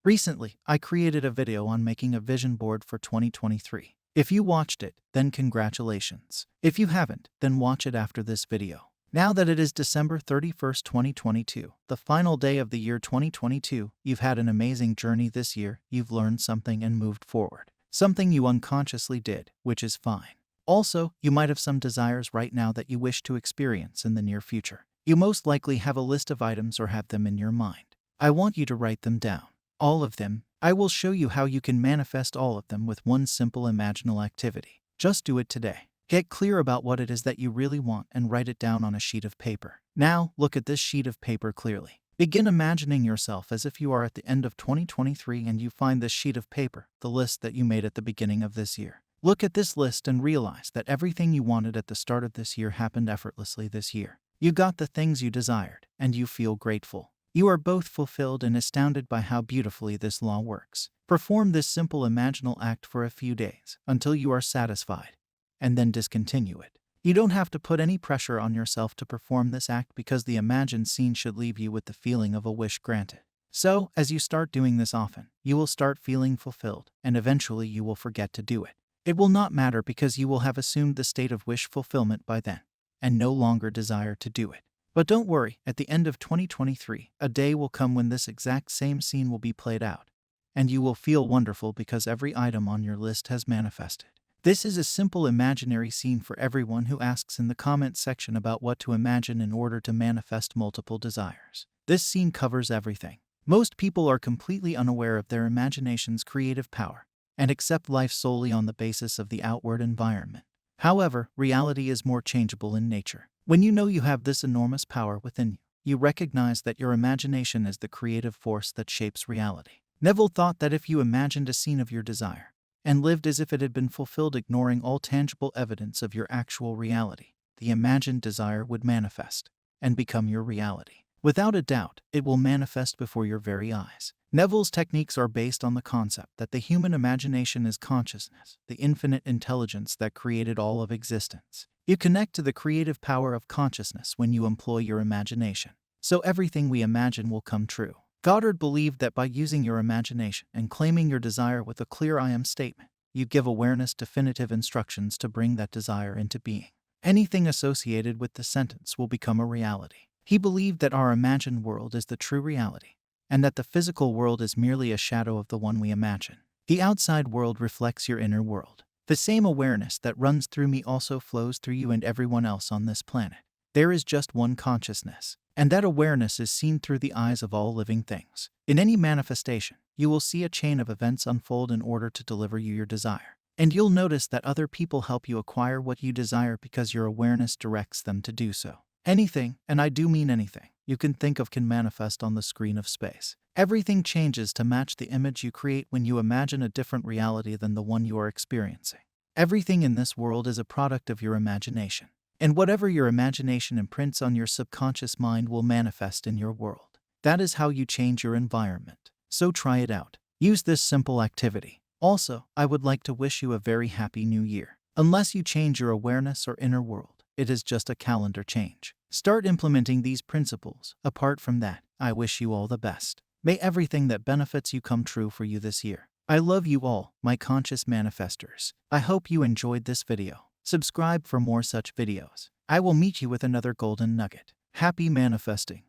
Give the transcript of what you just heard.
Recently, I created a video on making a vision board for 2023. If you watched it, then congratulations. If you haven't, then watch it after this video. Now that it is December 31st, 2022, the final day of the year 2022, you've had an amazing journey this year, you've learned something and moved forward. Something you unconsciously did, which is fine. Also, you might have some desires right now that you wish to experience in the near future. You most likely have a list of items or have them in your mind. I want you to write them down. All of them. I will show you how you can manifest all of them with one simple imaginal activity. Just do it today. Get clear about what it is that you really want and write it down on a sheet of paper. Now, look at this sheet of paper clearly. Begin imagining yourself as if you are at the end of 2023 and you find this sheet of paper, the list that you made at the beginning of this year. Look at this list and realize that everything you wanted at the start of this year happened effortlessly this year. You got the things you desired, and you feel grateful. You are both fulfilled and astounded by how beautifully this law works. Perform this simple imaginal act for a few days, until you are satisfied, and then discontinue it. You don't have to put any pressure on yourself to perform this act because the imagined scene should leave you with the feeling of a wish granted. So, as you start doing this often, you will start feeling fulfilled, and eventually you will forget to do it. It will not matter because you will have assumed the state of wish fulfillment by then, and no longer desire to do it. But don't worry, at the end of 2023, a day will come when this exact same scene will be played out, and you will feel wonderful because every item on your list has manifested. This is a simple imaginary scene for everyone who asks in the comments section about what to imagine in order to manifest multiple desires. This scene covers everything. Most people are completely unaware of their imagination's creative power and accept life solely on the basis of the outward environment. However, reality is more changeable in nature. When you know you have this enormous power within you, you recognize that your imagination is the creative force that shapes reality. Neville thought that if you imagined a scene of your desire and lived as if it had been fulfilled, ignoring all tangible evidence of your actual reality, the imagined desire would manifest and become your reality. Without a doubt, it will manifest before your very eyes. Neville's techniques are based on the concept that the human imagination is consciousness, the infinite intelligence that created all of existence. You connect to the creative power of consciousness when you employ your imagination. So everything we imagine will come true. Goddard believed that by using your imagination and claiming your desire with a clear I am statement, you give awareness definitive instructions to bring that desire into being. Anything associated with the sentence will become a reality. He believed that our imagined world is the true reality, and that the physical world is merely a shadow of the one we imagine. The outside world reflects your inner world. The same awareness that runs through me also flows through you and everyone else on this planet. There is just one consciousness, and that awareness is seen through the eyes of all living things. In any manifestation, you will see a chain of events unfold in order to deliver you your desire. And you'll notice that other people help you acquire what you desire because your awareness directs them to do so. Anything, and I do mean anything, you can think of can manifest on the screen of space. Everything changes to match the image you create when you imagine a different reality than the one you are experiencing. Everything in this world is a product of your imagination. And whatever your imagination imprints on your subconscious mind will manifest in your world. That is how you change your environment. So try it out. Use this simple activity. Also, I would like to wish you a very happy new year. Unless you change your awareness or inner world, it is just a calendar change. Start implementing these principles. Apart from that, I wish you all the best. May everything that benefits you come true for you this year. I love you all, my conscious manifestors. I hope you enjoyed this video. Subscribe for more such videos. I will meet you with another golden nugget. Happy manifesting.